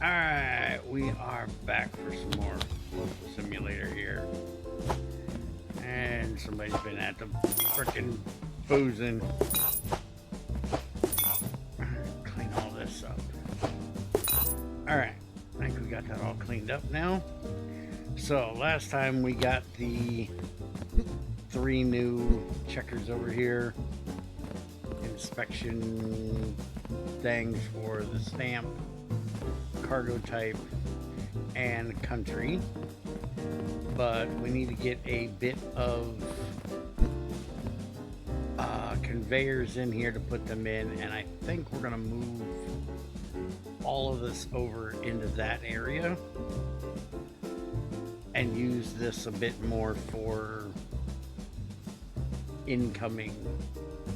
Alright, we are back for some more local simulator here. And somebody's been at the frickin' boozing. Clean all this up. Alright, I think we got that all cleaned up now. So, last time we got the 3 new checkers over here. Inspection things for the stamp, cargo type, and country. But we need to get a bit of conveyors in here to put them in, and I think we're gonna move all of this over into that area and use this a bit more for incoming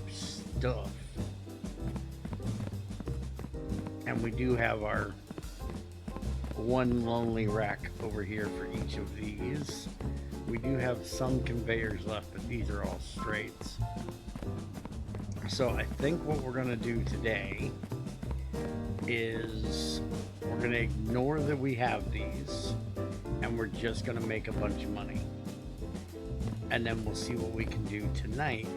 stuff. And we do have our one lonely rack over here for each of these. We do have some conveyors left, but these are all straights. So I think what we're going to do today is we're going to ignore that we have these, and we're just going to make a bunch of money. And then we'll see what we can do tonight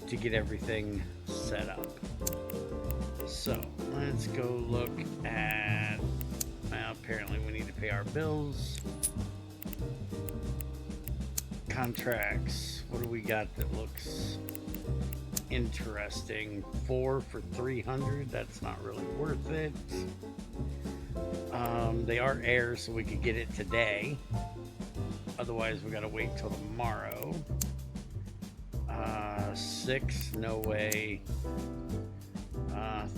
to get everything set up. So let's go look at, well, apparently we need to pay our bills. Contracts, what do we got that looks interesting? 4 for 300, that's not really worth it. They are air, so we could get it today. Otherwise we gotta wait till tomorrow. 6, no way.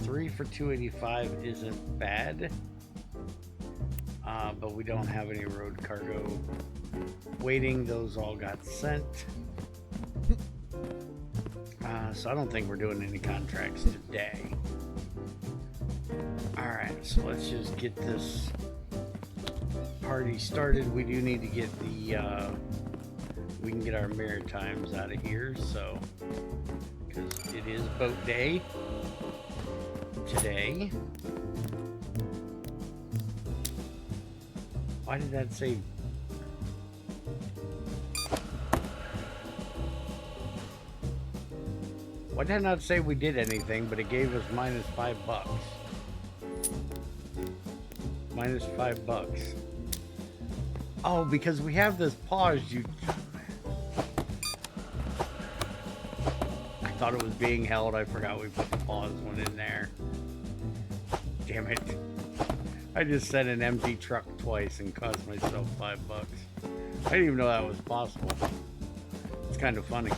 3 for 285 isn't bad, but we don't have any road cargo waiting. Those all got sent, so I don't think we're doing any contracts today. Alright, so let's just get this party started. We do need to get the we can get our Maritimes out of here, so because it is boat day today. Why did that say? Why did that not say we did anything, but it gave us minus $5? Minus $5. Oh, because we have this pause. I thought it was being held. I forgot we put the pause one in there. Damn it. I just said an empty truck twice and cost myself $5. I didn't even know that was possible. It's kind of funny.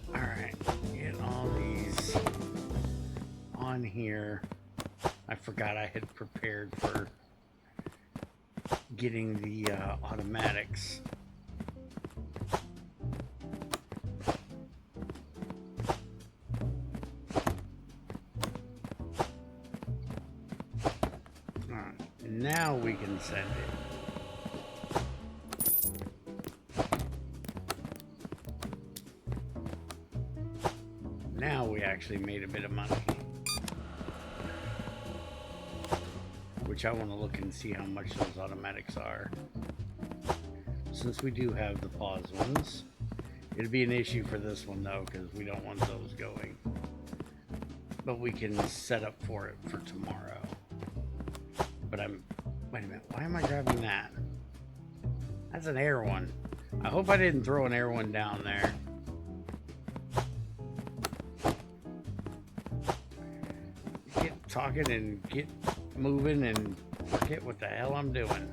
Alright, get all these on here. I forgot I had prepared for getting the automatics. Now we can send it. Now we actually made a bit of money. Which I want to look and see how much those automatics are. Since we do have the pause ones. It'd be an issue for this one though, because we don't want those going. But we can set up for it for tomorrow. But wait a minute, why am I grabbing that? That's an air one. I hope I didn't throw an air one down there. Get talking and get moving and forget what the hell I'm doing.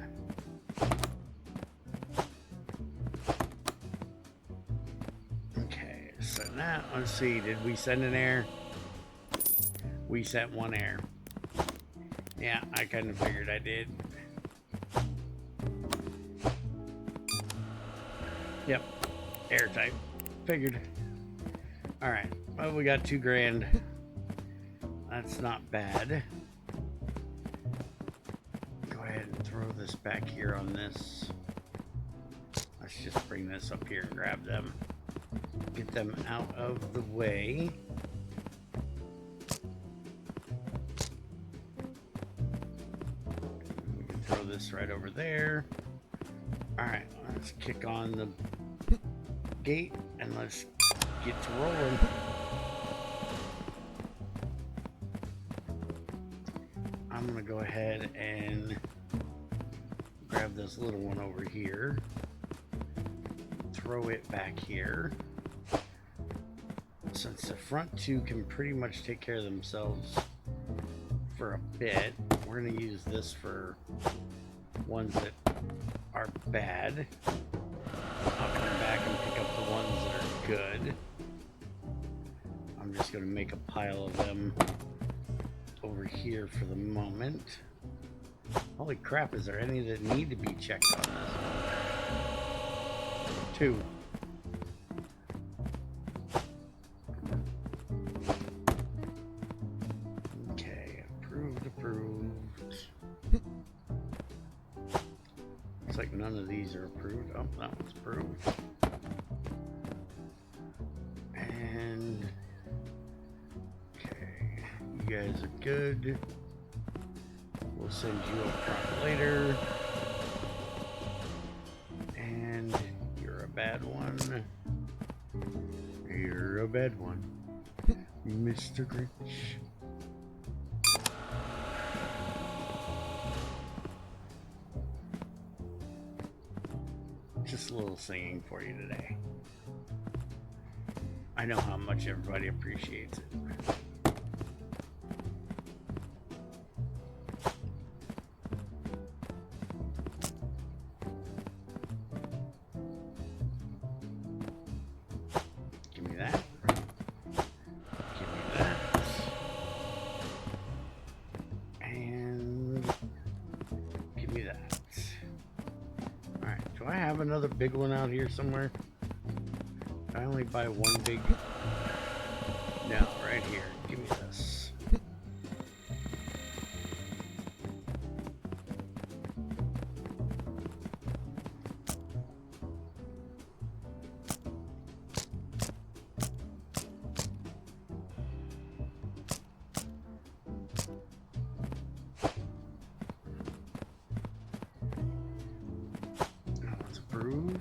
Okay, so now, let's see, did we send an air? We sent one air. Yeah, I kind of figured I did. Yep, air type. Figured. Alright, well, we got $2 grand. That's not bad. Go ahead and throw this back here on this. Let's just bring this up here and grab them. Get them out of the way. throw this right over there. Alright, let's kick on the gate and let's get to rolling. I'm gonna go ahead and grab this little one over here, throw it back here. Since the front two can pretty much take care of themselves for a bit, we're gonna use this for ones that are bad. I'll come back and pick up the ones that are good. I'm just gonna make a pile of them over here for the moment. Holy crap, is there any that need to be checked on this one? 2. Okay, approved. Looks like none of these are approved. Oh, that one's approved. And okay, you guys are good. We'll send you up front later. And you're a bad one. You're a bad one, Mr. Grinch. Just a little singing for you today. I know how much everybody appreciates it. Give me that. Give me that. And give me that. Alright, do I have another big one out here somewhere? Did I only buy one big? No, right here. Give me this. That one's approved.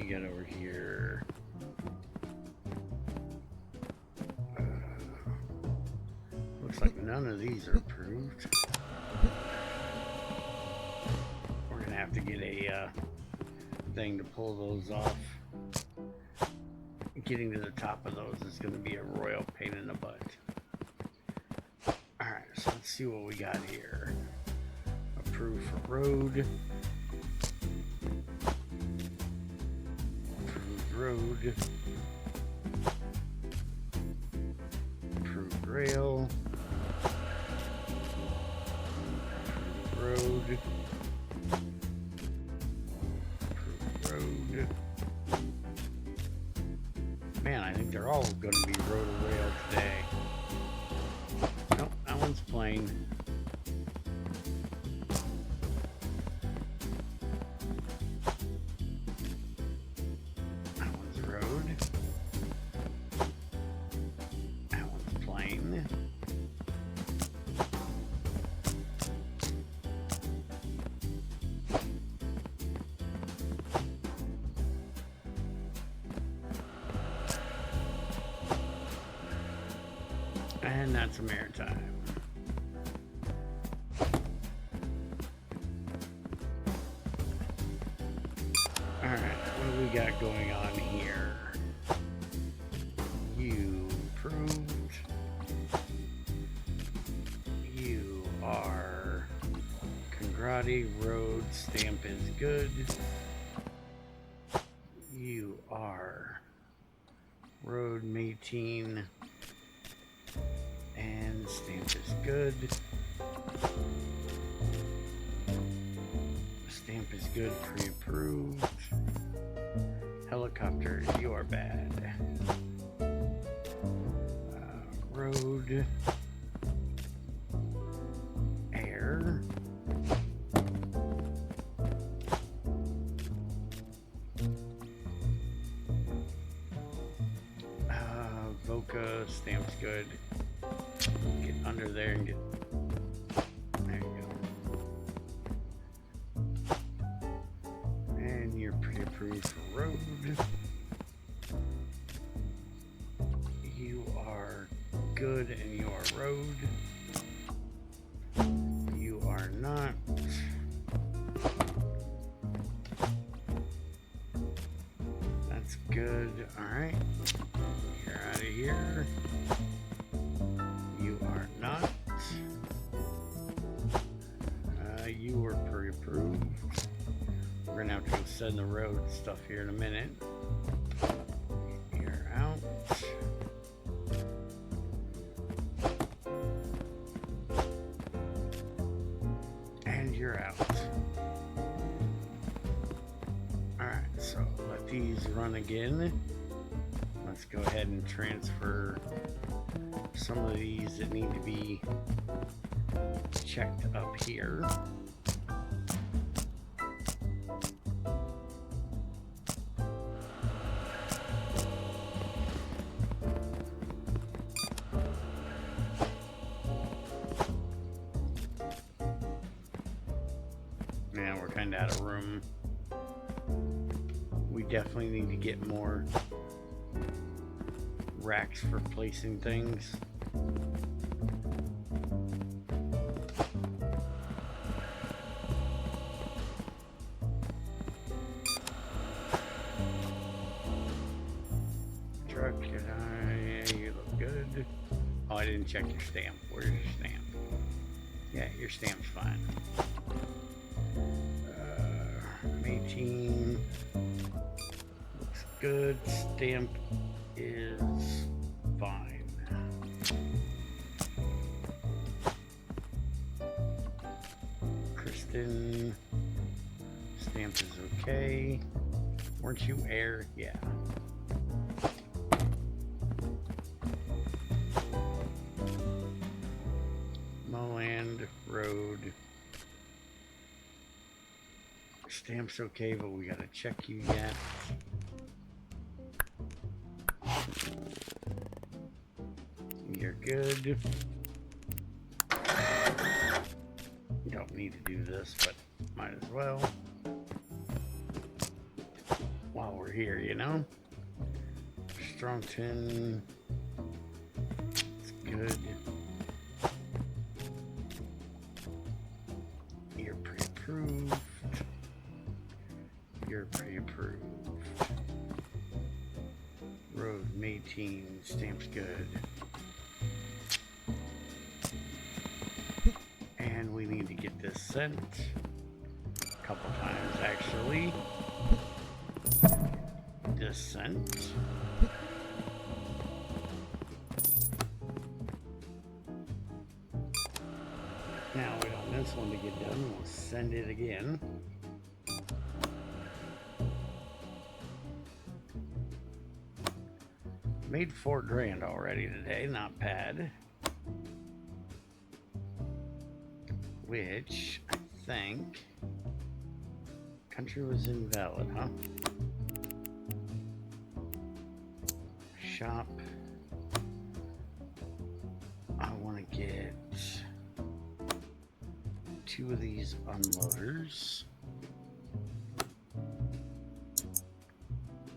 Get over here. Looks like none of these are approved. We're gonna have to get a thing to pull those off. Getting to the top of those is gonna be a royal pain in the butt. Alright, so let's see what we got here. Approved for road. Road, approved rail, approved road, approved road. Man, I think they're all going to be road or rail today. Nope, that one's plain. And that's a maritime. Alright, what do we got going on here? You approved. You are Congrati Road, stamp is good. You are Road Mateen. And stamp is good. Stamp is good, pre-approved. Helicopter, you are bad. Road. Air. Voca, stamp's good. Get under there and get. There you go. And you're pre-approved for road. You are good and you are road. You are not. That's good. Alright. You're out of here. You are not. You were pre-approved. We're gonna have to go send the road stuff here in a minute. You're out. And you're out. Alright, so let these run again. Let's go ahead and transfer some of these that need to be checked up here. Now we're kind of out of room. We definitely need to get more racks for placing things. Truck, yeah, you look good. Oh, I didn't check your stamp. Where's your stamp? Yeah, your stamp's fine. Ep18 looks good. Stamp is fine. Kristen, stamp is okay. Weren't you air? Yeah. Moland Road. Stamp's okay, but we gotta check you yet. You're good. You don't need to do this, but might as well. While we're here, you know? Strongton. It's good. You're pre-approved. You're pre-approved. Road Ep18, stamp's good. And we need to get this sent a couple times actually. This sent. Now we don't want this one to get done. We'll send it again. Made $4 grand already today, not bad. Which I think country was invalid, huh? Shop. I want to get 2 of these unloaders.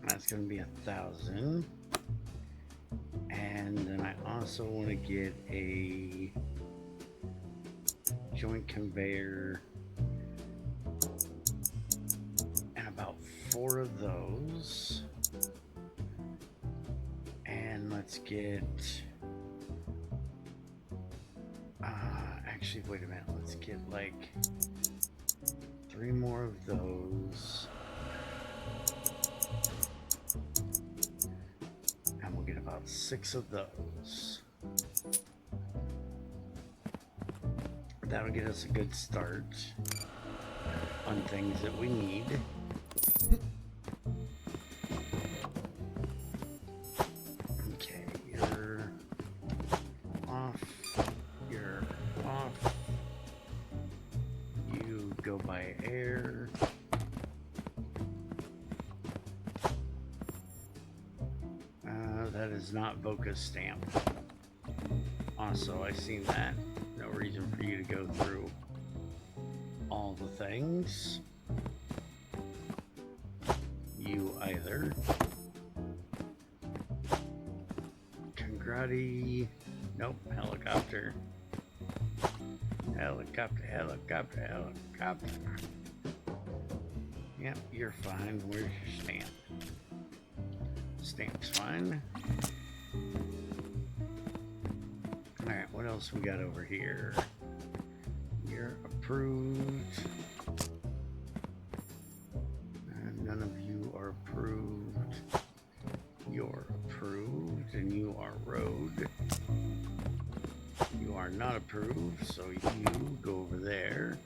That's going to be 1,000. And then I also want to get a joint conveyor and about 4 of those. And let's get actually wait a minute, let's get like 3 more of those. And we'll get about 6 of those. That'll get us a good start on things that we need. Okay, you're off. You're off. You go by air. That is not Voca's stamp. Also, I seen that. No reason for you to go through all the things. You either. Congrati. Nope. Helicopter. Helicopter, helicopter, helicopter. Yep, you're fine. Where's your stamp? Stamp's fine. Alright, what else we got over here? You're approved. None of you are approved. You're approved, and you are road. You are not approved, so you go over there.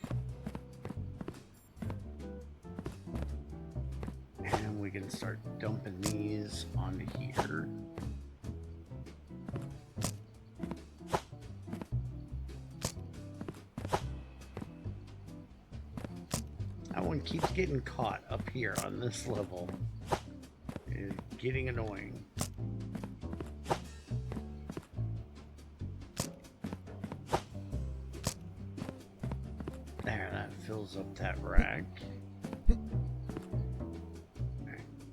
And we can start dumping these onto here. That one keeps getting caught up here on this level. It's getting annoying. There, that fills up that rack.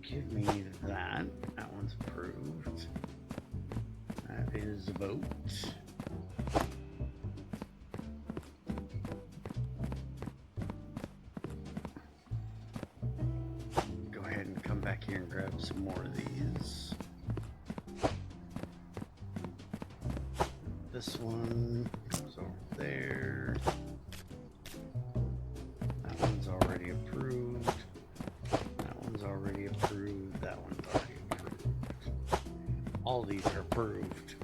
Give me that. That one's approved. That is a boat. Go ahead and come back here and grab some more of these. This one goes over there. That one's already approved. That one's already approved. That one's already approved. All these are approved.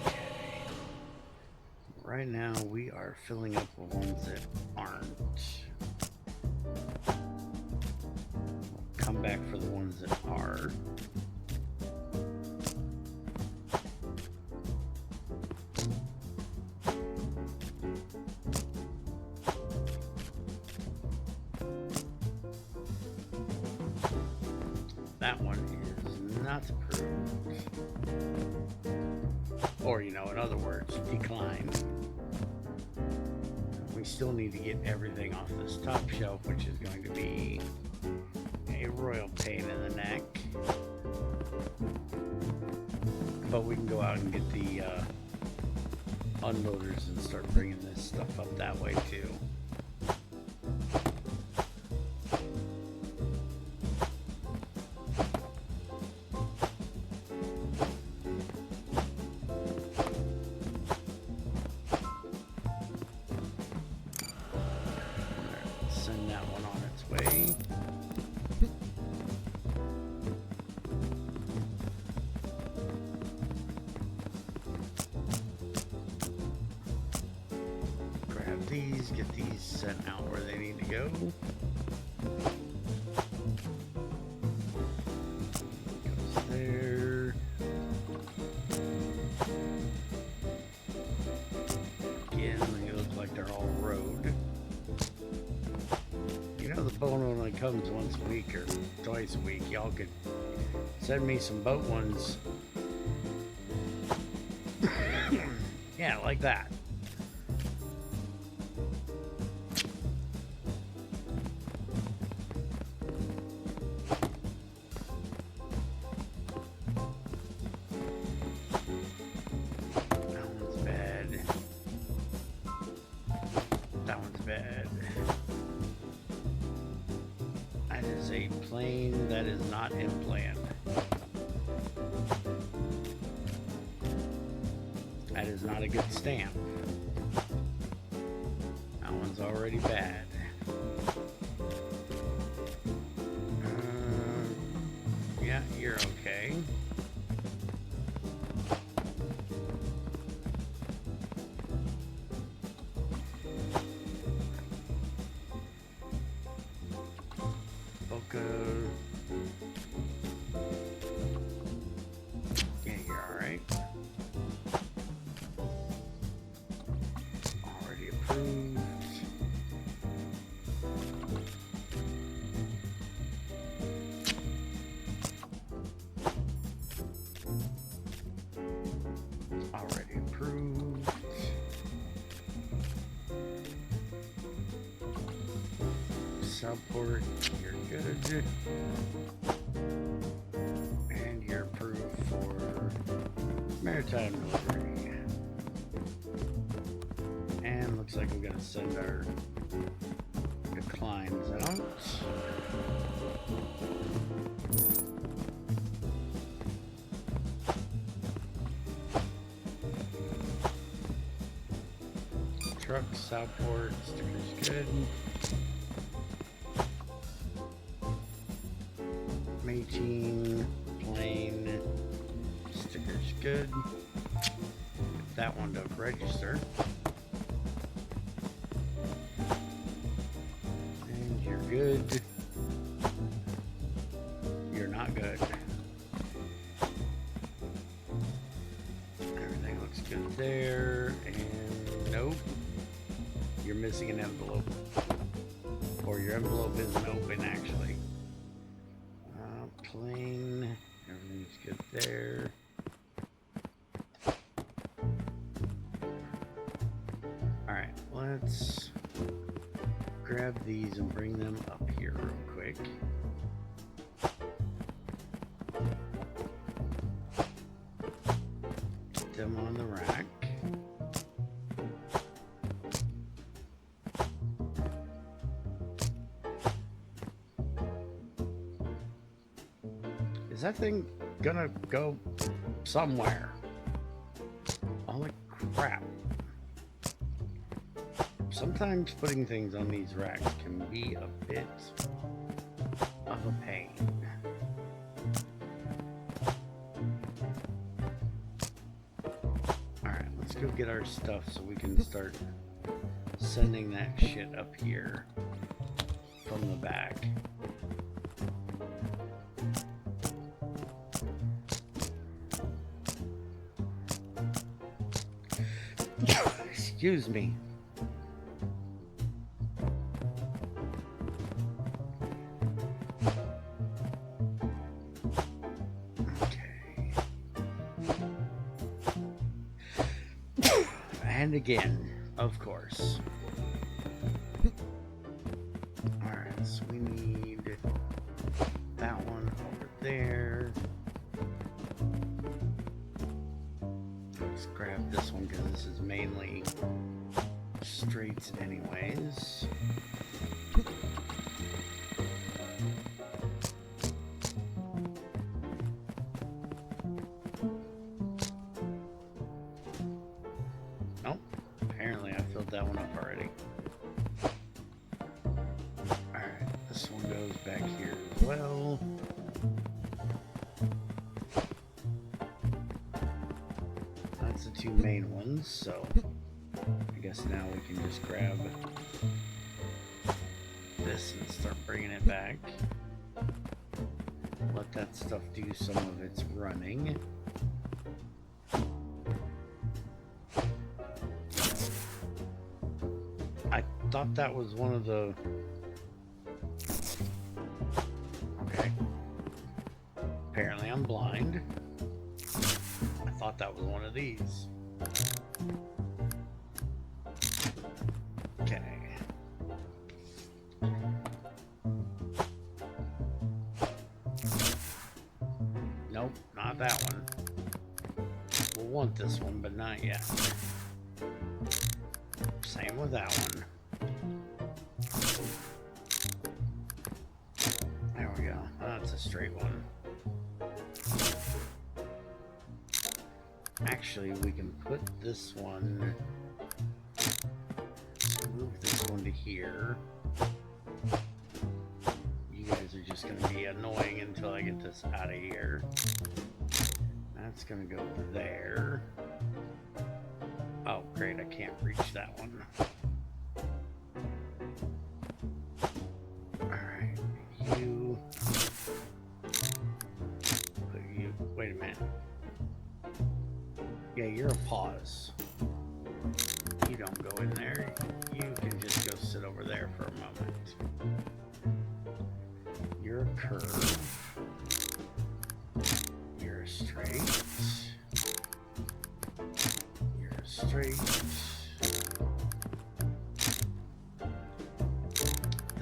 Okay. Right now we are filling up the ones that aren't. We'll come back for the ones that are. That one is not approved. Or, you know, in other words, declined. We still need to get everything off this top shelf, which is going to be a royal pain in the neck. But we can go out and get the unloaders and start bringing this stuff up that way too. Send that one on its way. Grab these, get these sent out where they need to go. Goes there. Again, they look like they're all road. You know the boat only comes once a week or twice a week. Y'all could send me some boat ones. Yeah, like that. That one's bad. That one's bad. That is a plane that is not in plan. That is not a good stamp. That one's already bad. Yeah, you're okay. Boca. Yeah, you're alright. Already approved. Southport, you're good. And you're approved for maritime delivery. And looks like we're gonna send our declines out. Truck, Southport, stickers good. Ep18, plane, stickers good. Get that one to register. And you're good. You're not good. Everything looks good there. And nope. You're missing an envelope. Or your envelope isn't open actually. Plane, everything's good there. Alright, let's grab these and bring them up here real quick. Get them on the rack. Is that thing gonna go somewhere? Holy crap. Sometimes putting things on these racks can be a bit of a pain. Alright, let's go get our stuff so we can start sending that shit up here from the back. Excuse me. Okay. And again, of course. Alright, so we need that one over there. Let's grab this one because this is mainly straights anyways. Nope, apparently I filled that one up already. Alright, this one goes back here as well. That's the two main ones, so I guess now we can just grab this and start bringing it back. Let that stuff do some of its running. I thought that was one of the... Okay. Apparently I'm blind. I thought that was one of these. Okay. Nope, not that one. We'll want this one, but not yet. Same with that one. There we go. That's a straight one. Actually, we can put this one, move this one to here. You guys are just going to be annoying until I get this out of here. That's going to go there. Oh, great, I can't reach that one. Alright, you... Wait a minute. Yeah, you're a pause. You don't go in there. You can just go sit over there for a moment. You're a curve. You're a straight. You're a straight.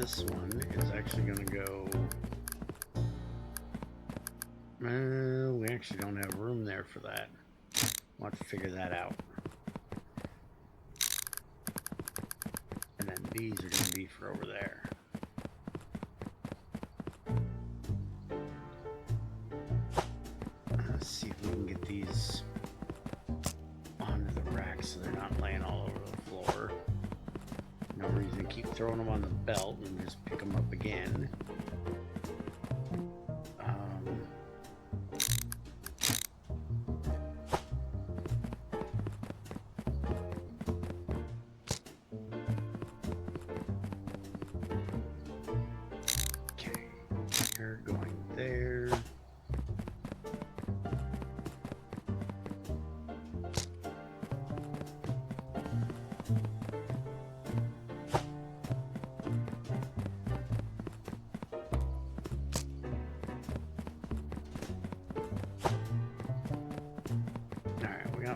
this one is actually going to go... we actually don't have room there for that. We'll have to figure that out. And then these are going to be for over there. Let's see if we can get these onto the rack so they're not laying all over the floor. No reason to keep throwing them on the belt and just pick them up again. Okay, you're going there.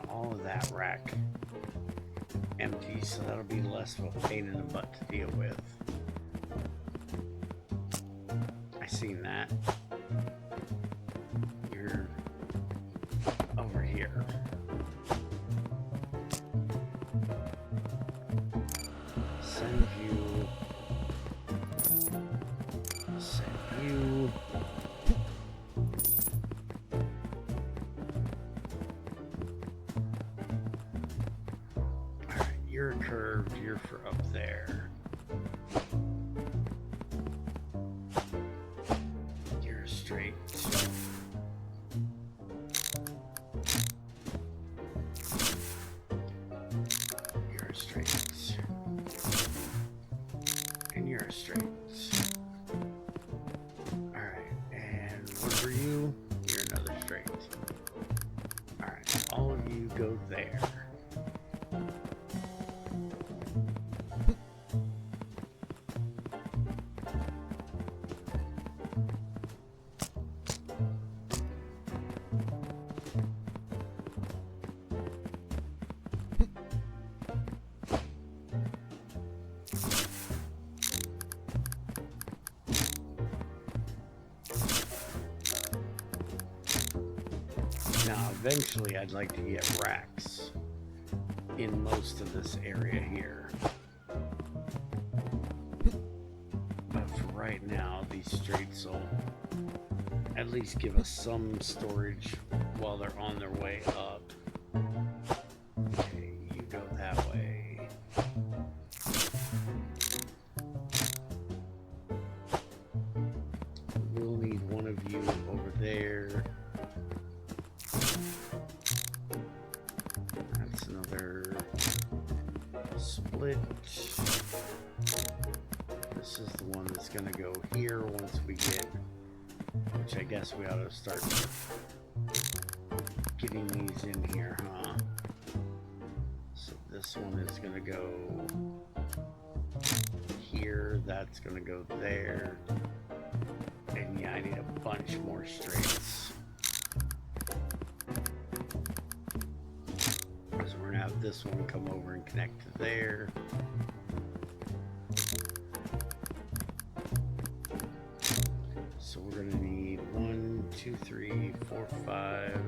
All of that rack empty, so that'll be less of a pain in the butt to deal with. I seen that. You're over here. Send you. Send you. You're curved, you're for up there. You're straight. You're straight. And you're straight. Alright, and what are you? You're another straight. Alright, all of you go there. Now, eventually, I'd like to get racks in most of this area here. But for right now, these straights will at least give us some storage while they're on their way up. Okay, you go that way. We'll need one of you over there. That's another split. This is the one that's going to go here once we get, which I guess we ought to start getting these in here, huh? So this one is going to go here, that's going to go there. And yeah, I need a bunch more straights. Because we're going to have this one come over and connect to there. So we're going to need 1, 2, 3, 4, 5,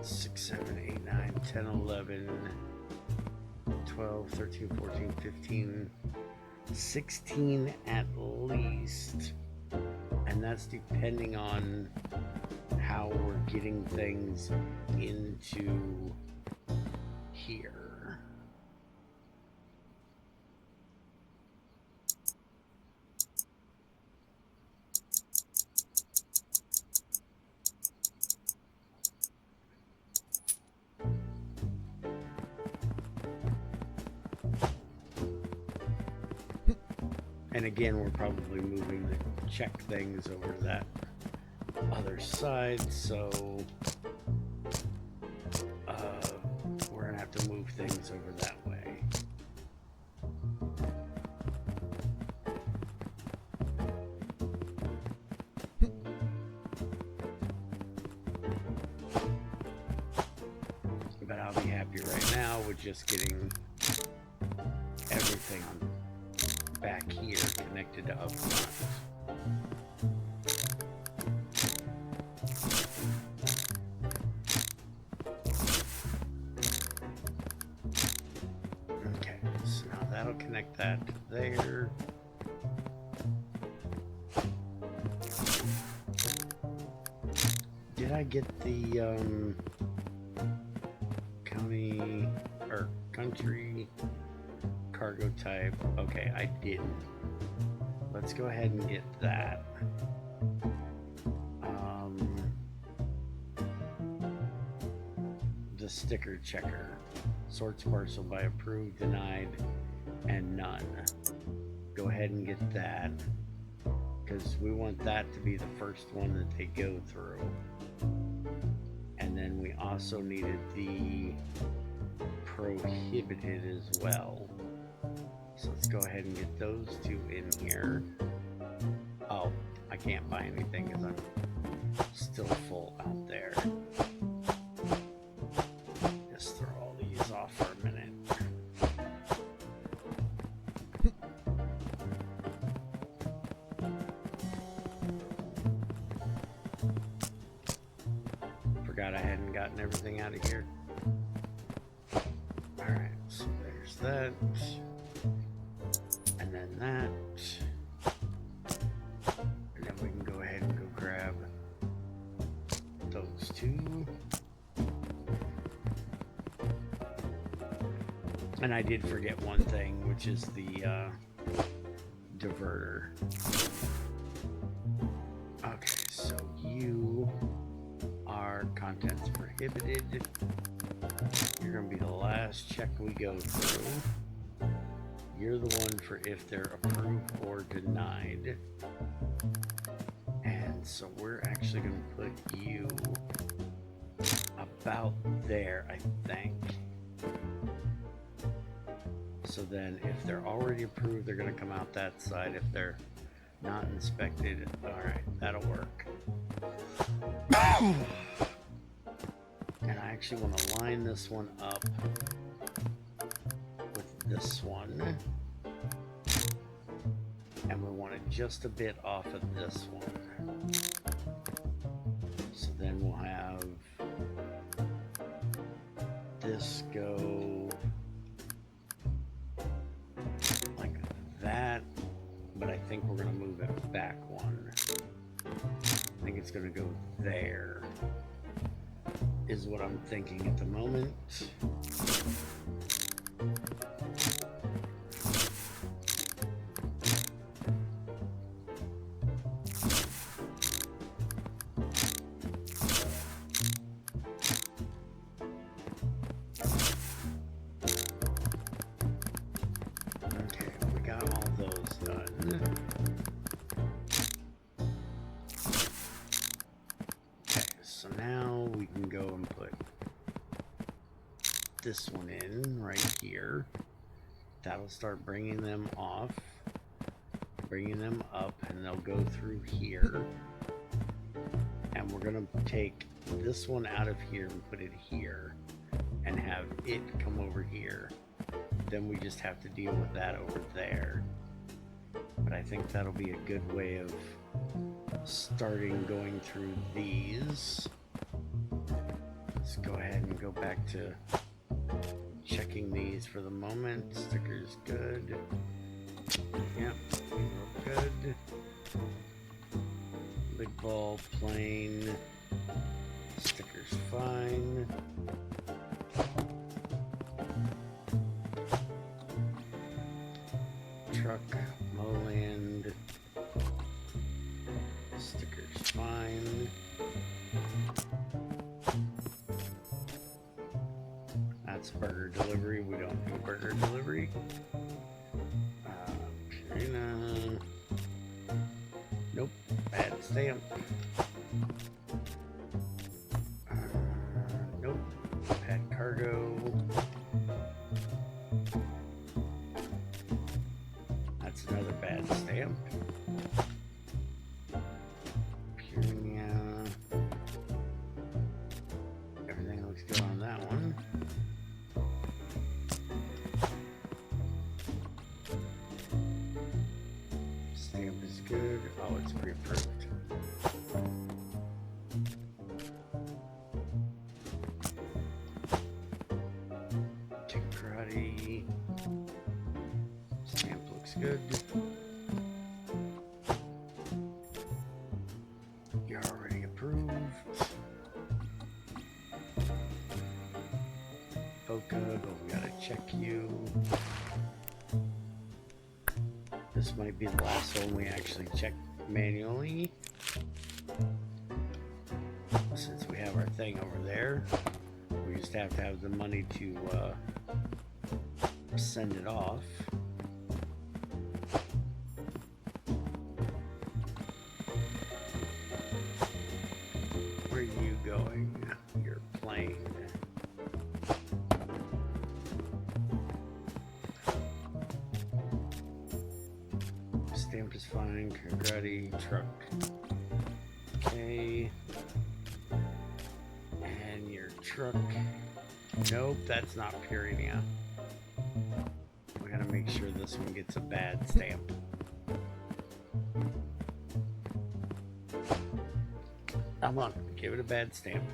6, 7, 8, 9, 10, 11, 12, 13, 14, 15, 16 at least. And that's depending on how we're getting things into here. And again, we're probably moving the check things over to that other side, so we're gonna have to move things over that way. But I'll be happy right now with just getting everything anything on back here connected to up front. Okay, so now that'll connect that to there. Did I get the county or country cargo type? Okay, I didn't. Let's go ahead and get that. The sticker checker sorts parcel by approved, denied, and none. Go ahead and get that, because we want that to be the first one that they go through. And then we also needed the prohibited as well. So let's go ahead and get those two in here. Oh, I can't buy anything because I'm still full out there. Just throw all these off for a minute. Forgot I hadn't gotten everything out of here. Alright, so there's that. And then that. And then we can go ahead and go grab those two. And I did forget one thing, which is the diverter. Okay, so you are contents prohibited. You're going to be the last check we go through. You're the one for if they're approved or denied. And so we're actually going to put you about there, I think. So then if they're already approved, they're going to come out that side. If they're not inspected, alright, that'll work. And I actually want to line this one up with this one. And we want it just a bit off of this one. So then we'll have this go like that, but I think we're going to move it back one. I think it's going to go there, is what I'm thinking at the moment. Okay, we got all those done. Okay, so now we can go and put this one in right here. That'll start bringing them off, bringing them up, and they'll go through here. And we're gonna take this one out of here and put it here and have it come over here. Then we just have to deal with that over there. But I think that'll be a good way of starting going through these. Let's go ahead and go back to checking these for the moment. Stickers good. Yep, real good. Big ball, plain. Stickers fine. Truck, Moland. Stickers fine. That's burger delivery. We don't do burger delivery. Purina. Nope. Bad stamp. Nope. Bad cargo. That's another bad stamp. Purina. Everything looks good on that one. it's pre-approved. Kick karate. Stamp looks good. You're already approved. Boca, but we gotta check you. This might be the last one we actually check manually. Since we have our thing over there, we just have to have the money to send it off. Where are you going? Your plane. Stamp is fine. Karate truck. Okay. And your truck. Nope, that's not Purina. We gotta make sure this one gets a bad stamp. Come on, give it a bad stamp.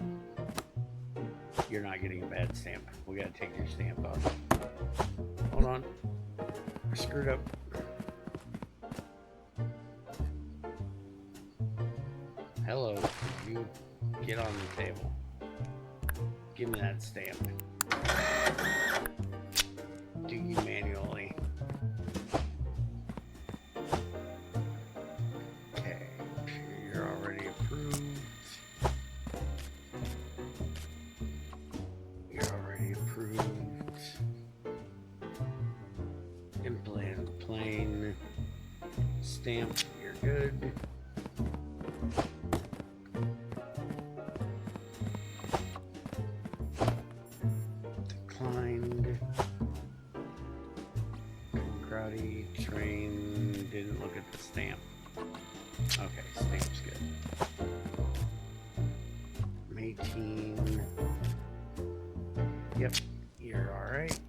You're not getting a bad stamp. We gotta take your stamp off. Hold on. I screwed up. Hello, could you get on the table? Give me that stamp. Do you manually? Okay, you're already approved. You're already approved. Implant plane. Stamp, you're good. Declined. Karate train, didn't look at the stamp. Okay, stamp's good. Ep18. Yep, you're alright.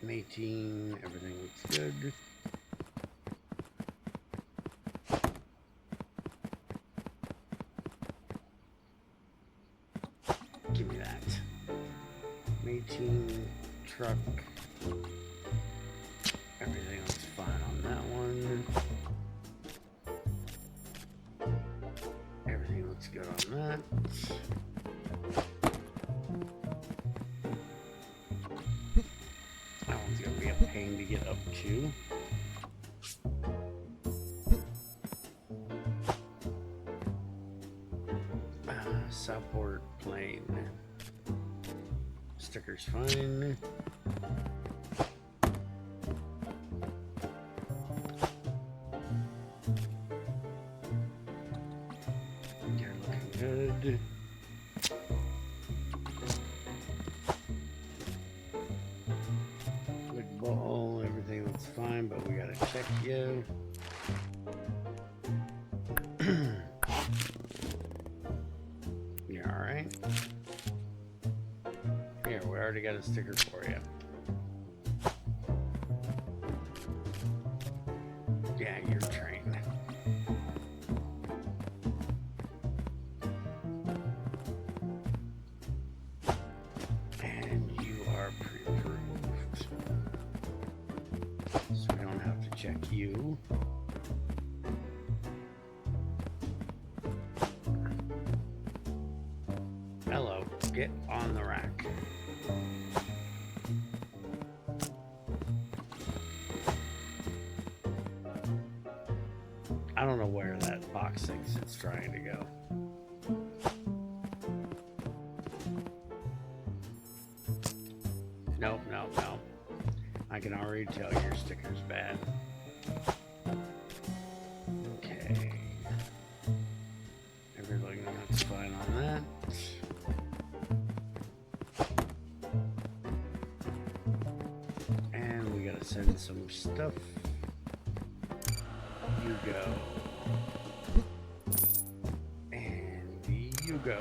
Ep18, everything looks good. Give me that. Ep18 truck. Everything looks fine on that one. Everything looks good on that. That one's gonna be a pain to get up to. Support plane. Sticker's fine. You're looking good. Good ball, everything looks fine, but we gotta check you. You're alright. Here, we already got a sticker for you. Yeah, you're trained. And you are pre-approved. So we don't have to check you. Hello, get on the rack. I don't know where that box thinks it's trying to go. Nope, nope, nope. I can already tell your sticker's bad. Okay. Everything looks fine on that. And we gotta send some stuff. You go. And you go.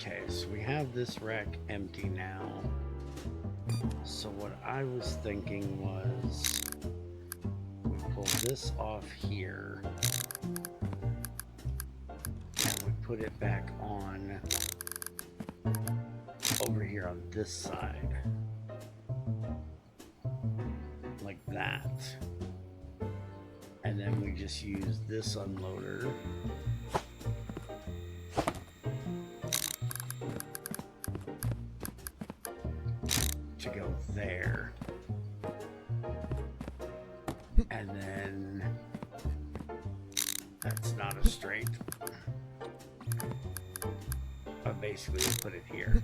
Okay, so we have this rack empty now. So what I was thinking was we pull this off here and we put it back on over here on this side. Like that. And then we just use this unloader to go there. And then that's not a straight. But basically we put it here.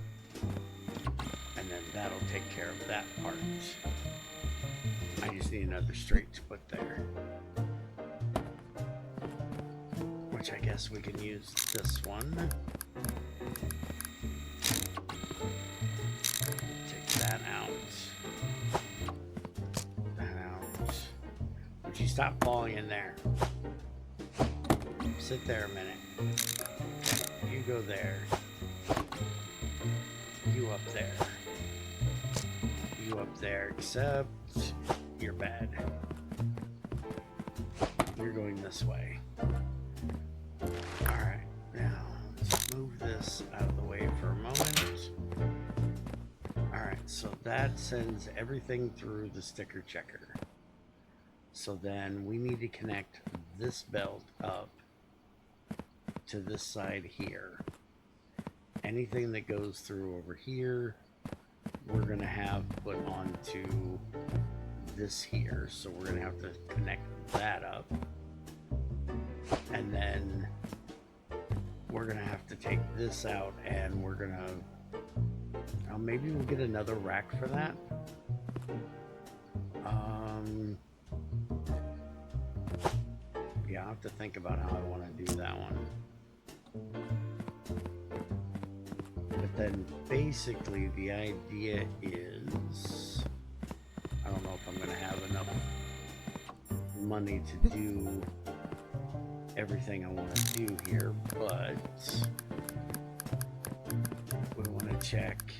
And then that'll take care of that part. I just need another straight to put there. Which I guess we can use this one. Take that out. That out. Would you stop falling in there? Sit there a minute. Okay, you go there. You up there. You up there, except you're bad. You're going this way. Alright, now let's move this out of the way for a moment. Alright, so that sends everything through the sticker checker. So then we need to connect this belt up to this side here. Anything that goes through over here, we're going to have put onto this here. So we're going to have to connect that up. And then we're going to have to take this out and we're going to... maybe we'll get another rack for that. Yeah, I'll have to think about how I want to do that one. But then basically the idea is, I don't know if I'm going to have enough money to do everything I want to do here, but we want to check.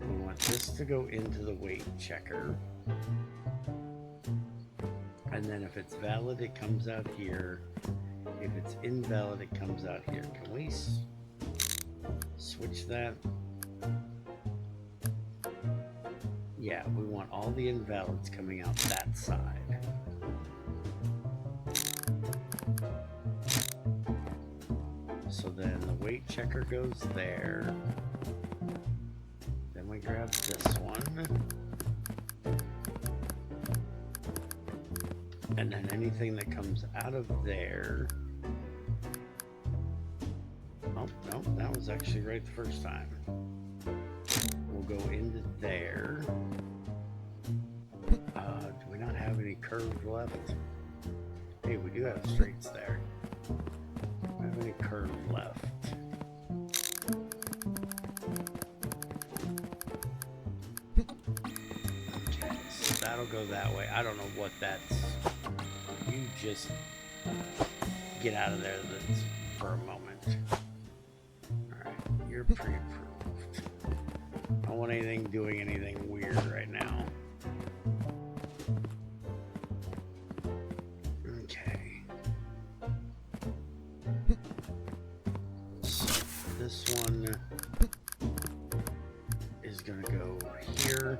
We want this to go into the weight checker. And then if it's valid, it comes out here. If it's invalid, it comes out here. Can we switch that? Yeah, we want all the invalids coming out that side. So then the weight checker goes there. Then we grab this one. And then anything that comes out of there. Oh, no, that was actually right the first time. We'll go into there. Do we not have any curves left? Hey, we do have straights there. Do we have any curves left? Okay, so that'll go that way. I don't know what that's... You just get out of there for a moment. Alright, you're pre-approved. I don't want anything doing anything weird right now. Okay. So this one is going to go here.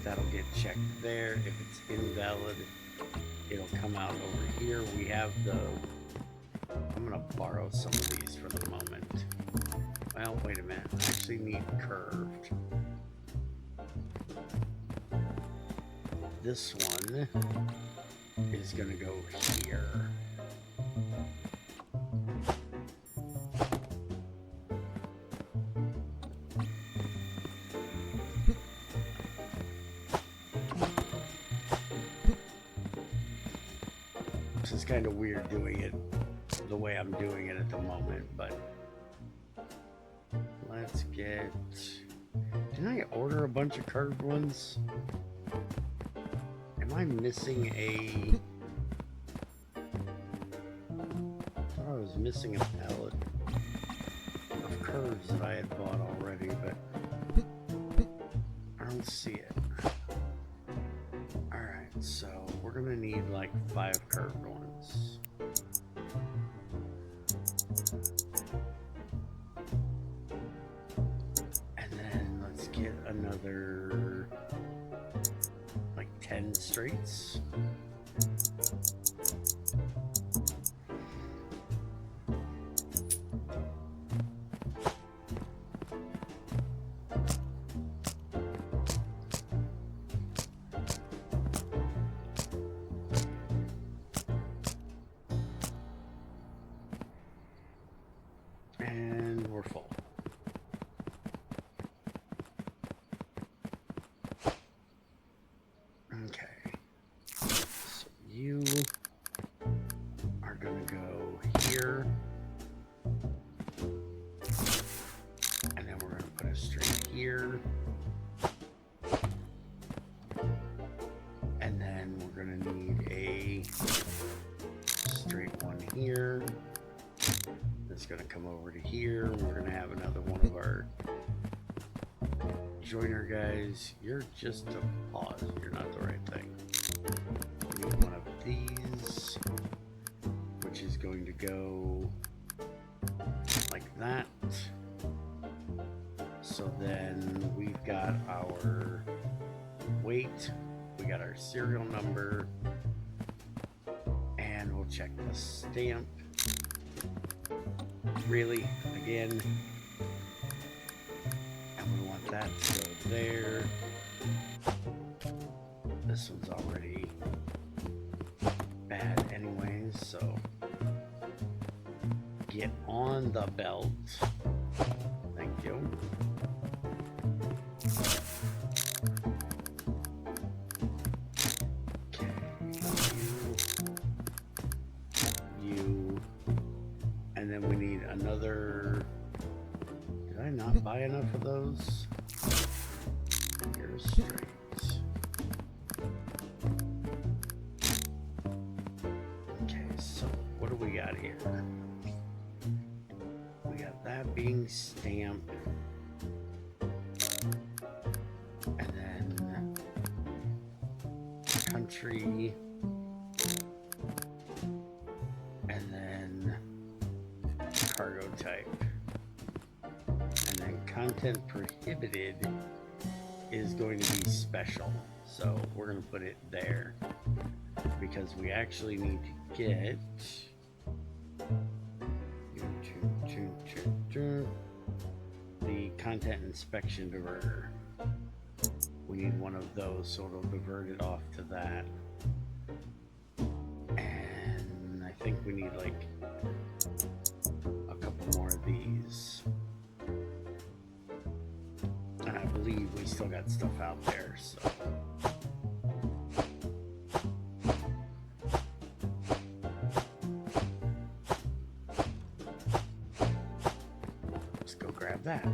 That'll get checked there. If it's invalid, it'll come out over here. We have the... I'm going to borrow some of these for the moment. Well, wait a minute. I actually need curved. This one is going to go here. It's kind of weird doing it the way I'm doing it at the moment, but let's get... Didn't I order a bunch of curved ones? Am I missing a... I thought I was missing a pallet. curves that I had bought already, but I don't see it. Alright, so we're gonna need like 5 curved ones. And then let's get another like 10 straights. And we're full. Okay. So you are gonna go here. And then we're gonna put a straight here. And then we're gonna need a straight one here. That's going to come over to here. We're going to have another one of our joiner guys. You're just a pause. You're not the right thing. We need one of these, which is going to go like that. So then we've got our weight, we got our serial number, and we'll check the stamp. Really, again, and we want that to go there. This one's already bad anyways, so get on the belt. Thank you. And then we need another. Did I not buy enough of those? Here's straight. Okay, so what do we got here? We got that being stamped. And then country. And then cargo type, and then content prohibited is going to be special, so we're going to put it there because we actually need to get the content inspection diverter. We need one of those, so it'll divert it off to that. And I think we need like more of these, and I believe we still got stuff out there, so let's go grab that.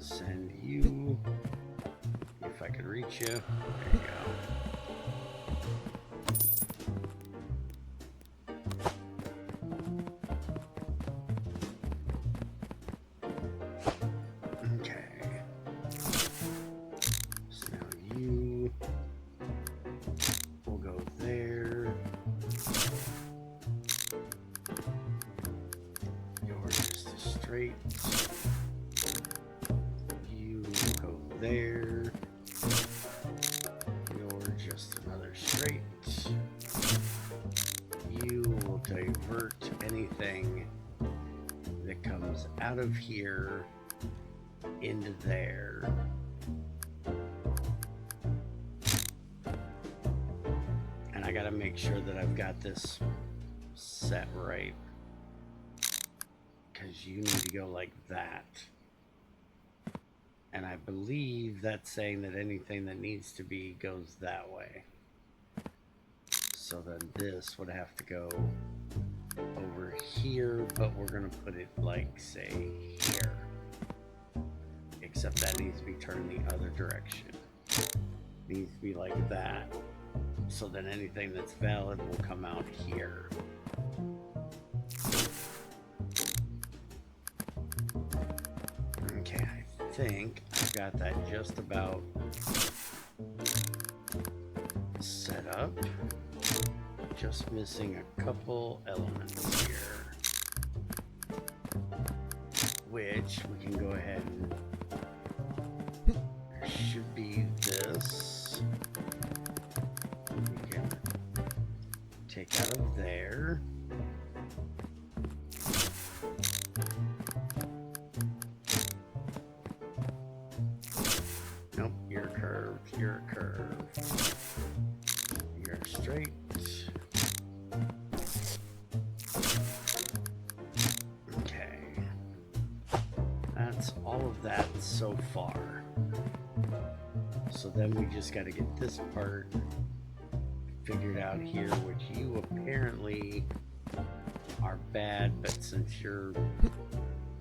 Send you, if I could reach you. There you go. Okay. So now you will go there. You're just a straight. There, you're just another straight. You will divert anything that comes out of here into there. And I gotta make sure that I've got this set right, because you need to go like that. And I believe that's saying that anything that needs to be goes that way. So then this would have to go over here, but we're gonna put it like, say, here. Except that needs to be turned the other direction. Needs to be like that. So then anything that's valid will come out here. Okay, I think I've got that just about set up. Just missing a couple elements here, which we can go ahead and should be this. We can take out of there. Nope, you're curved, you're curved. You're straight. Okay. That's all of that so far. So then we just got to get this part figured out here, which you apparently are bad, but since you're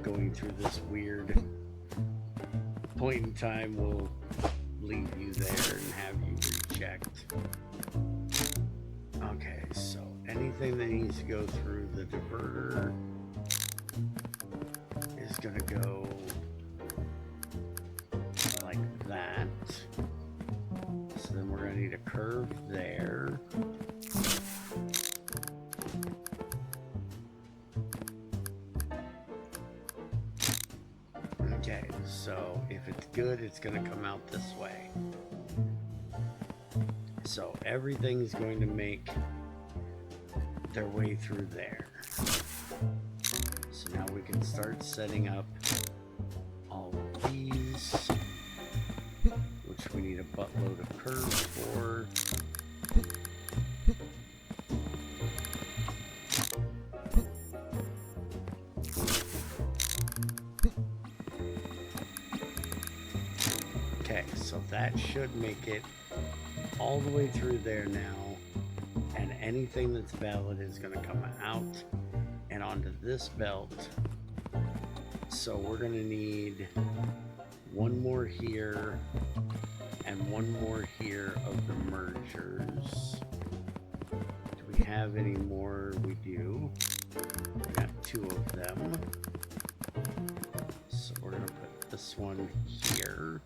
going through this weird point in time, we'll leave you there and have you rechecked. Okay, so anything that needs to go through the diverter is going to go like that. So then we're going to need a curve there. Okay, so if it's good, it's going to come out this way. So everything's going to make their way through there. So now we can start setting up all of these, which we need a buttload of curves for. Okay, so that should make it all the way through there now, and anything that's valid is going to come out and onto this belt. So we're going to need one more here and one more here of the mergers. Do we have any more? We do. We got two of them. So we're going to put this one here.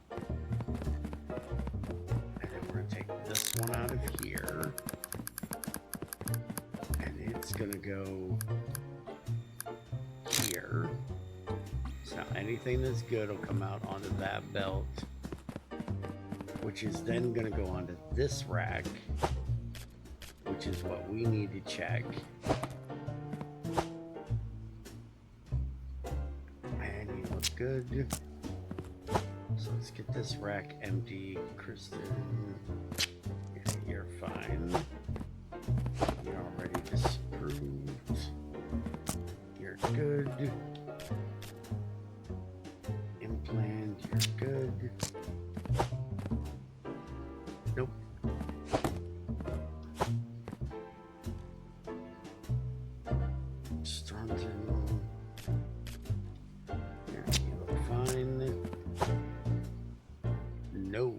This one out of here, and it's gonna go here. So anything that's good will come out onto that belt, which is then gonna go onto this rack, which is what we need to check. And you look good. So let's get this rack empty, Kristen. You're fine. You're already disproved. You're good. Implant, you're good. Nope. Staunton. Here, you look fine. No.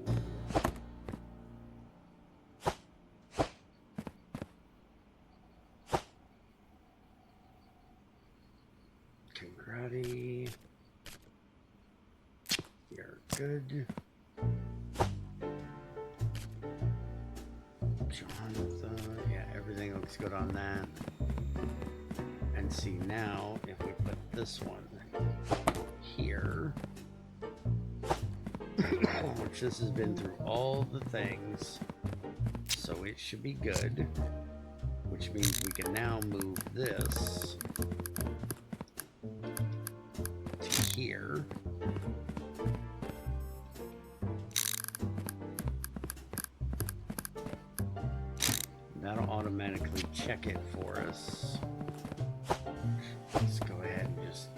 Congrati. You're good. Jonathan. Yeah, everything looks good on that. And see now, if we put this one here, which this has been through all the things, so it should be good, which means we can now move this to here. That'll automatically check it for us. Let's go ahead and just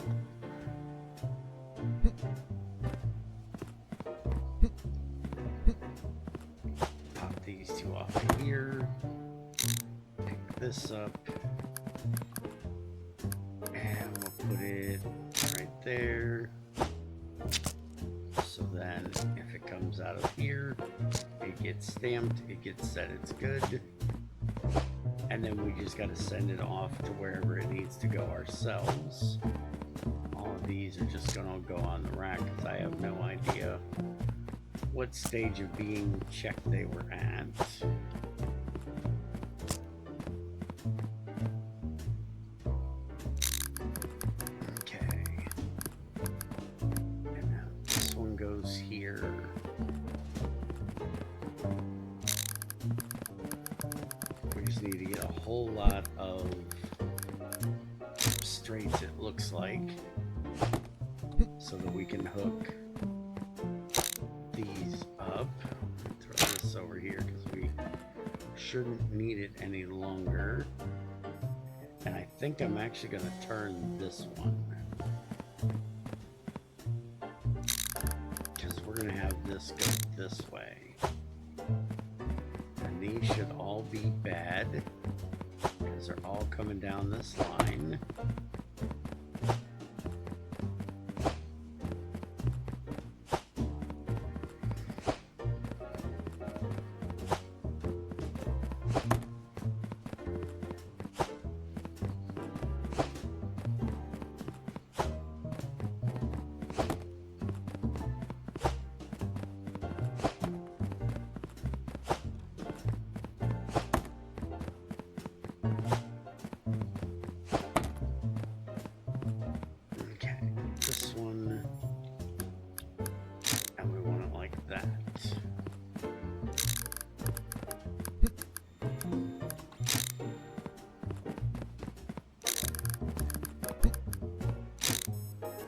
pop these two off of here. this up, and we'll put it right there. So then if it comes out of here, it gets stamped, it gets said it's good, and then we just got to send it off to wherever it needs to go ourselves. All of these are just going to go on the rack because I have no idea what stage of being checked they were at. Okay. And now this one goes here. We just need to get a whole lot of straights, it looks like, so that we can hook these up. Throw this over here because we shouldn't need it any longer. And I think I'm actually going to turn this one, because we're going to have this go this way. And these should all be bad because they're all coming down this line.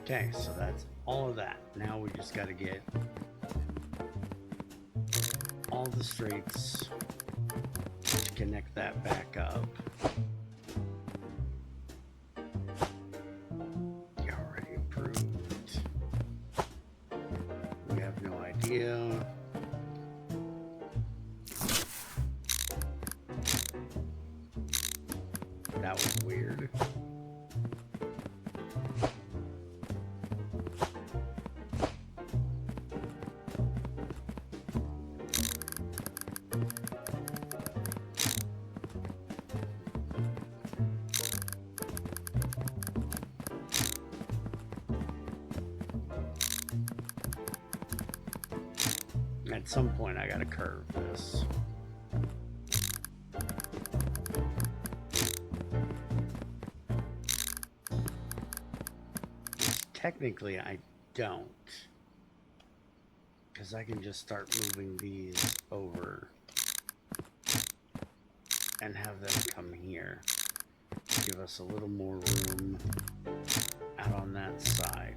Okay, so that's all of that. Now we just got to get all the straights to connect that back up. You already approved. We have no idea. That was weird. At some point I gotta curve this. Technically I don't, because I can just start moving these over and have them come here. Give us a little more room out on that side.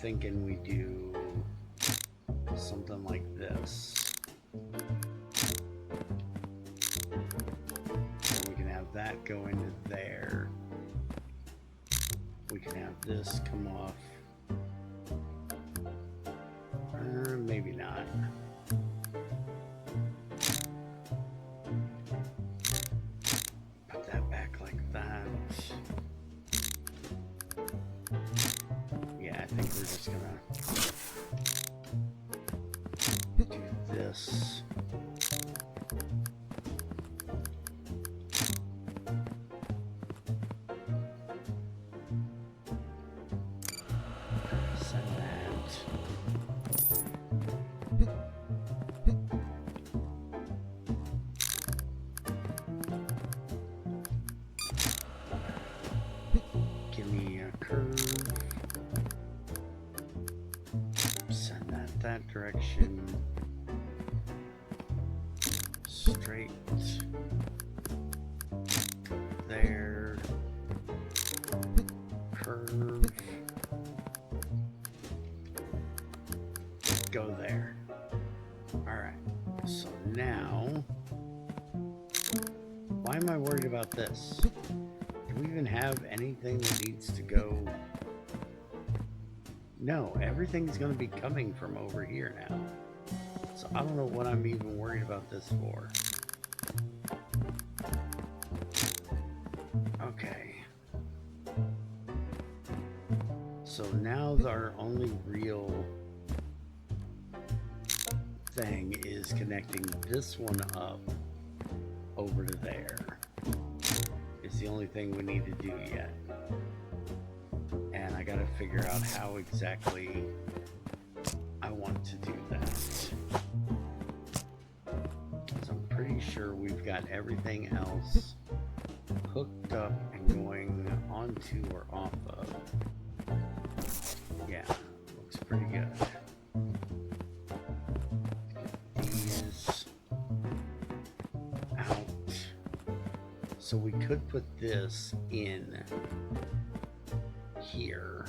Thinking we do something like this. So we can have that go into there. We can have this come off. Maybe not. Put that back like that. I think we're just gonna do this. Send that. Give me a curve. That direction, straight there, curve, go there. All right, so now am I worried about this? Do we even have anything that needs to go? No, everything's going to be coming from over here now. So I don't know what I'm even worried about this for. Okay. So now our only real thing is connecting this one up over to there. It's the only thing we need to do yet. And I gotta figure out how exactly I want to do that. So I'm pretty sure we've got everything else hooked up and going onto or off of. Yeah, looks pretty good. These out. So we could put this in here.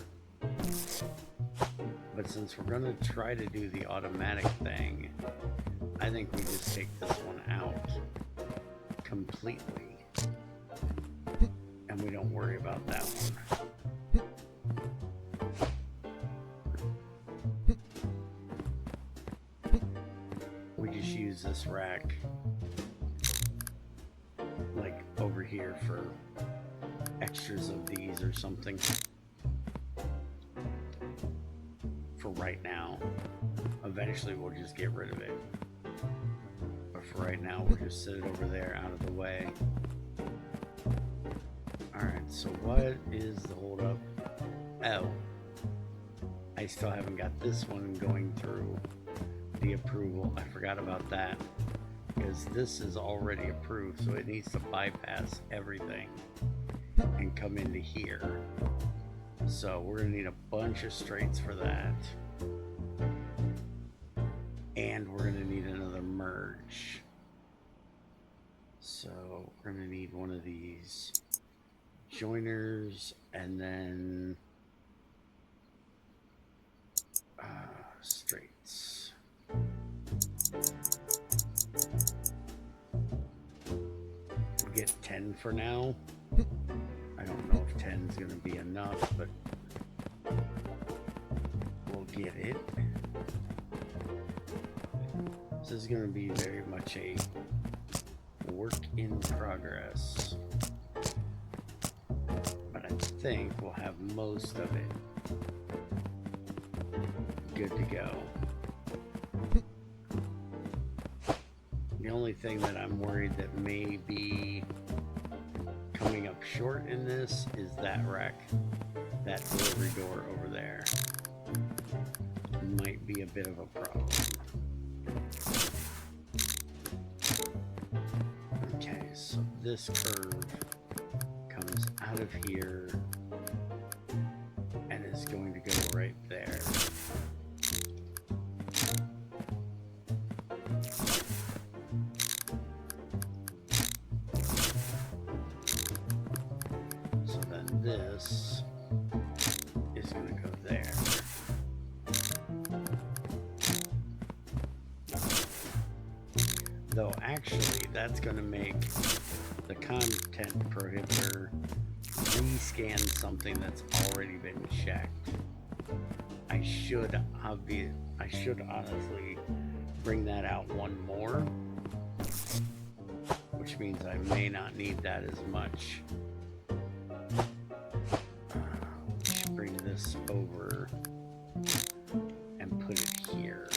But since we're going to try to do the automatic thing, I think we just take this one out completely. And we don't worry about that one. We just use this rack like over here for extras of these or something. For right now. Eventually we'll just get rid of it. But for right now we'll just sit it over there out of the way. Alright, so what is the hold up? Oh. I still haven't got this one going through the approval. I forgot about that. Because this is already approved, so it needs to bypass everything and come into here. So we're going to need a bunch of straights for that. And we're going to need another merge. So we're going to need one of these joiners and then straights. We'll get 10 for now. I don't know if 10 is going to be enough, but we'll get it. This is going to be very much a work in progress. But I think we'll have most of it good to go. The only thing that I'm worried that may be coming up short in this is that rack, that delivery door over there. Might be a bit of a problem. Okay, so this curve comes out of here and is going to go right there. So then this is going to go there. Though actually that's going to make the content prohibitor rescan something that's already been checked. I should honestly bring that out one more, which means I may not need that as much. We should bring this over and put it here.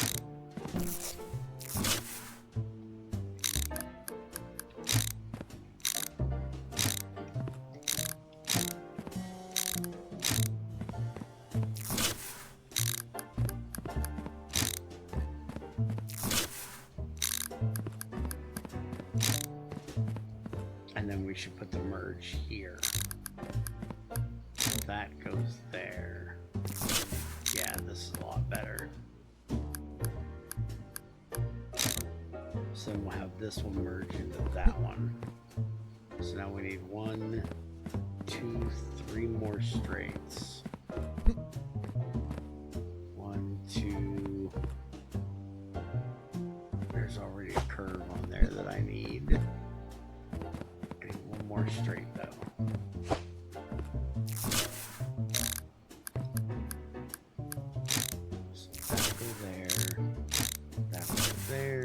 And then we should put the merge here. That goes there. Yeah, this is a lot better. So then we'll have this one merge into that one. So now we need 1, 2, 3 more straights. 1, 2. There's already a curve on there that I need. And more straight though. So that'll go there, that'll go there,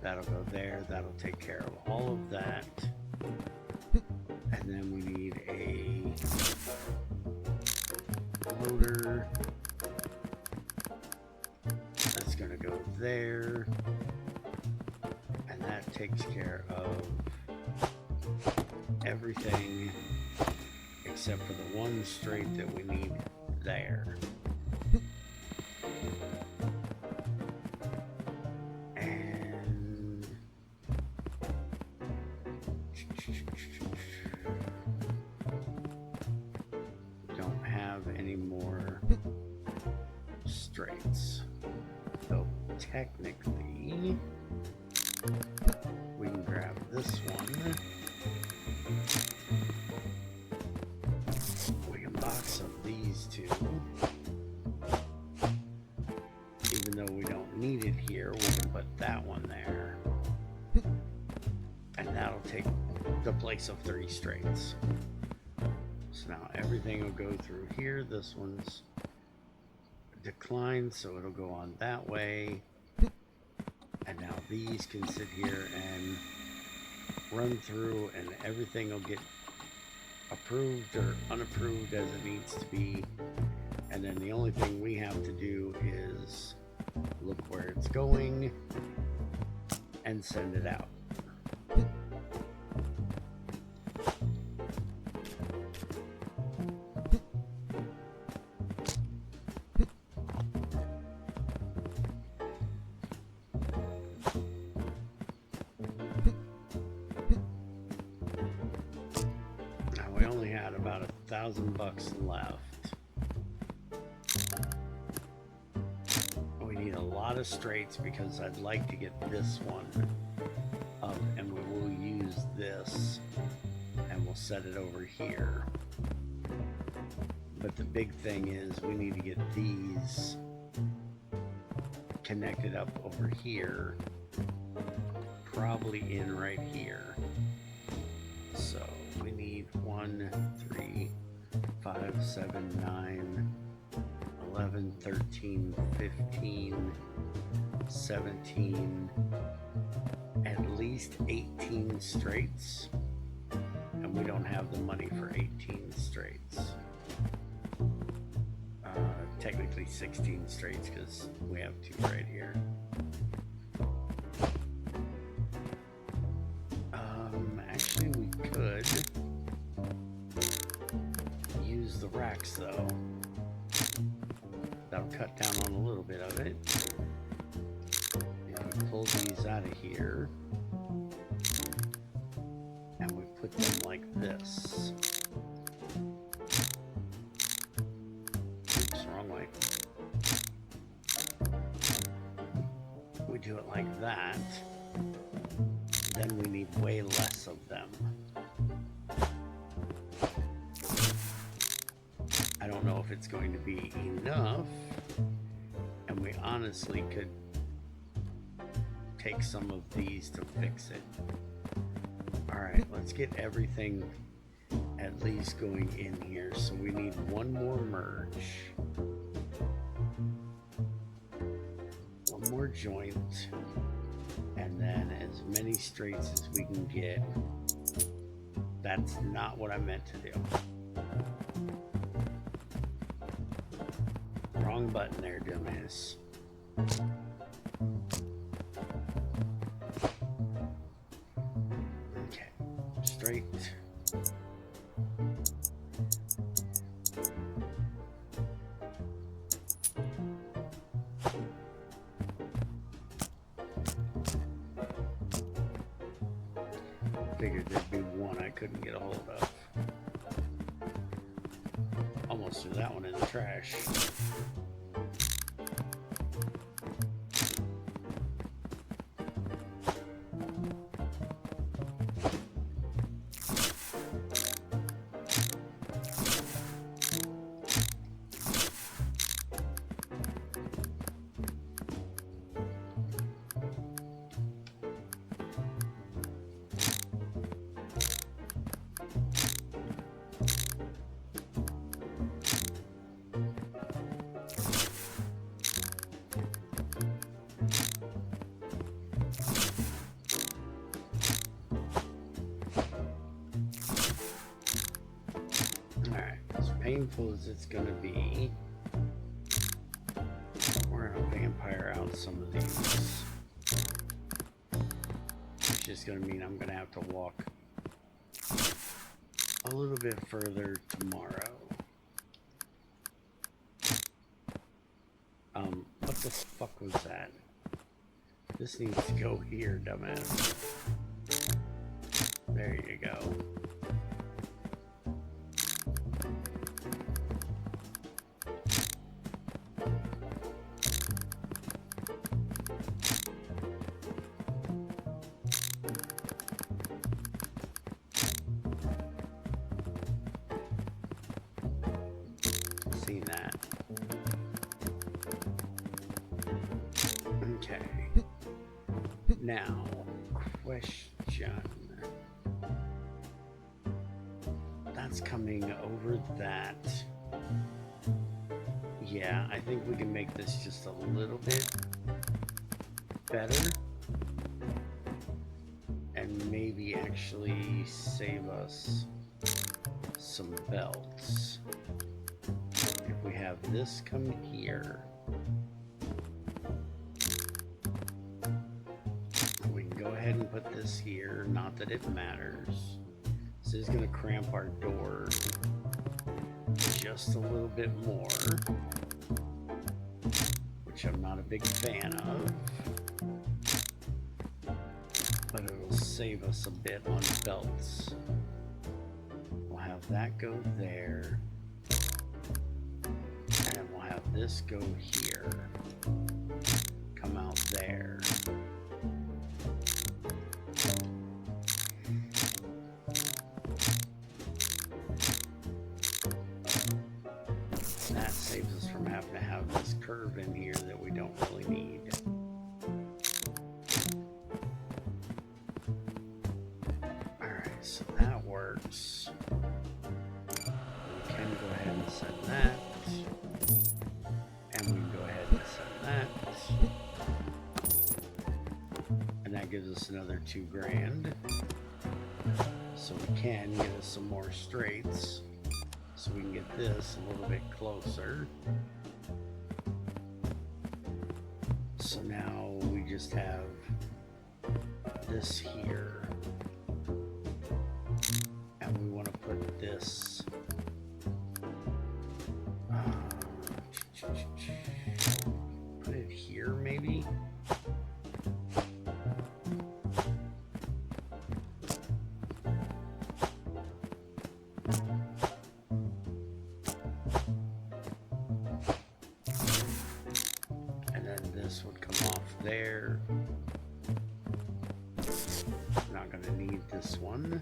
that'll go there, that'll take care of all of that. And then we need a loader. That's gonna go there. And that takes care of everything except for the one straight that we need there. And don't have any more straights. So technically we can grab this one. We can box up these two. Even though we don't need it here, we can put that one there. And that'll take the place of 3 straights. So now everything will go through here. This one's declined, so it'll go on that way. And now these can sit here and run through, and everything will get approved or unapproved as it needs to be. And then the only thing we have to do is look where it's going and send it out. We only had about $1,000 left. We need a lot of straights because I'd like to get this one up, and we will use this and we'll set it over here. But the big thing is we need to get these connected up over here, probably in right here. So we need 1, 3, 5, 7, 9, 11, 13, 15, 17, at least 18 straights. And we don't have the money for 18 straights. Technically 16 straights because we have 2 right here. Actually, we could use the racks though. That'll cut down on a little bit of it. And we pull these out of here, and we put them like this. Oops, wrong way. We do it like that. Then we need way less of them. I don't know if it's going to be enough, and we honestly could take some of these to fix it. Alright, let's get everything at least going in here. So we need one more merge, one more joint, and then as many straights as we can get. That's not what I meant to do. Wrong button there, dumbass. Okay, straight. Figured there'd be one I couldn't get a hold of. Almost threw that one in the trash. painful as it's gonna be, we're gonna vampire out some of these. Which is gonna mean I'm gonna have to walk a little bit further tomorrow. What the fuck was that? This needs to go here, dumbass. There you go. Seen that. Okay. Now, question. That's coming over that. Yeah, I think we can make this just a little bit better. And maybe actually save us some belts. If we have this come here, we can go ahead and put this here. Not that it matters. This is going to cramp our door just a little bit more, which I'm not a big fan of, but it'll save us a bit on belts. We'll have that go there, and we'll have this go here, come out there. That saves us from having to have this curve in here that we don't really need. Alright, so that works. We can go ahead and set that. And we can go ahead and set that. And that gives us another $2,000. So we can get us some more straights. So we can get this a little bit closer. So now we just have this here. And we want to put this put it here maybe. This would come off there. Not going to need this one.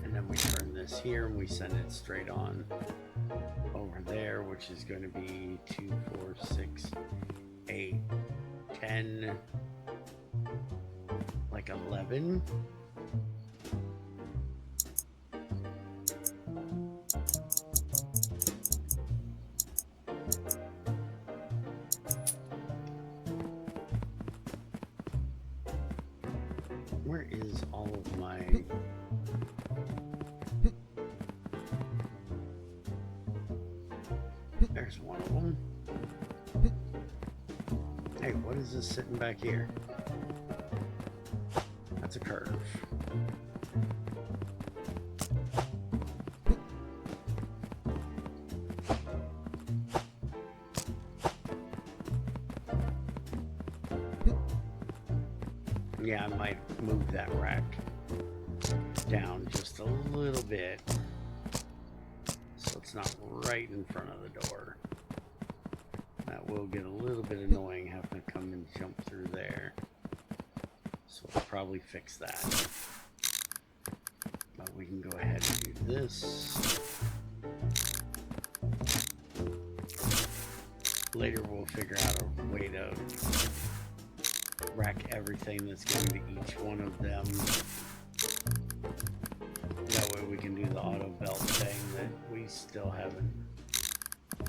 And then we turn this here and we send it straight on over there, which is going to be 2, 4, 6, 8, 10, like 11. Where is all of my... There's one of them. Hey, what is this sitting back here? That's a curve. Yeah, I might move that rack down just a little bit so it's not right in front of the door. That will get a little bit annoying having to come and jump through there. So we'll probably fix that. But we can go ahead and do this. Later we'll figure out a way to rack everything that's going to each one of them. That way we can do the auto belt thing that we still haven't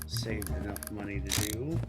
saved enough money to do.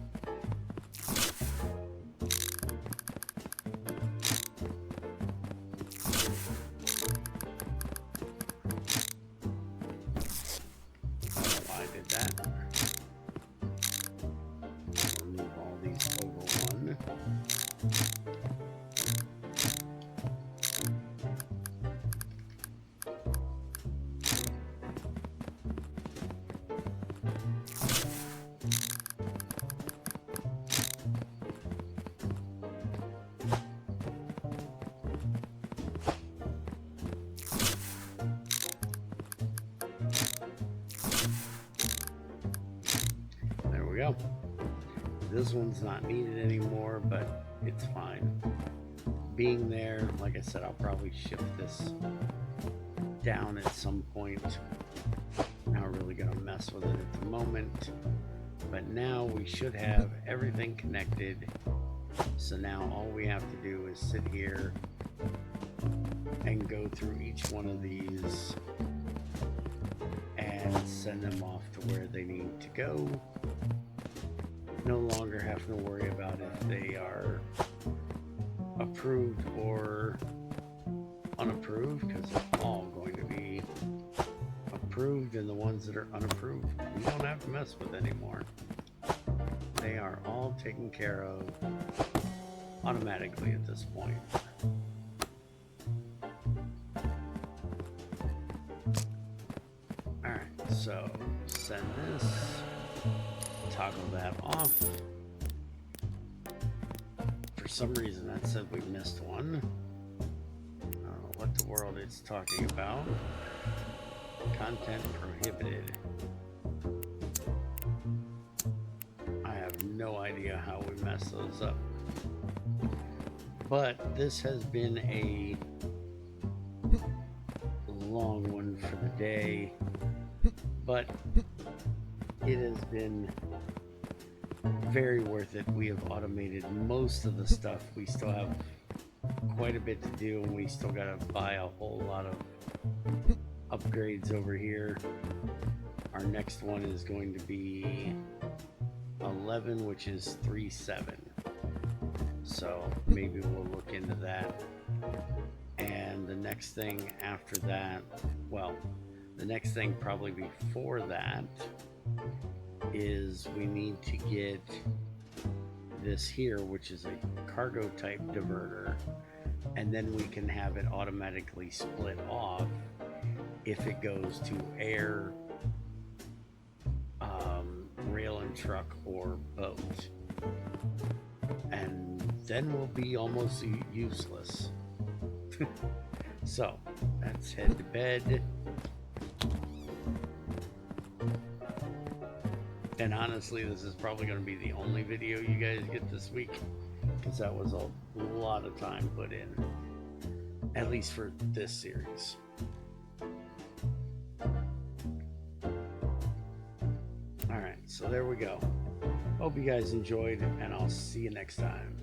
This one's not needed anymore, but it's fine. Being there, like I said, I'll probably shift this down at some point. Not really gonna mess with it at the moment, but now we should have everything connected. So now all we have to do is sit here and go through each one of these and send them off to where they need to go. No longer have to worry about if they are approved or unapproved, because it's all going to be approved, and the ones that are unapproved we don't have to mess with anymore. They are all taken care of automatically at this point. Alright, so send this, toggle that off. For some reason that said we missed one. I don't know what the world it's talking about. Content prohibited. I have no idea how we messed those up. But this has been a long one for the day. But it has been very worth it. We have automated most of the stuff. We still have quite a bit to do, and we still got to buy a whole lot of upgrades over here. Our next one is going to be 11, which is 3.7. So maybe we'll look into that. And the next thing after that, well, the next thing probably before that is we need to get this here, which is a cargo type diverter, and then we can have it automatically split off if it goes to air, rail and truck, or boat. And then we'll be almost useless. So let's head to bed. And honestly, this is probably going to be the only video you guys get this week, because that was a lot of time put in, at least for this series. Alright, so there we go. Hope you guys enjoyed, and I'll see you next time.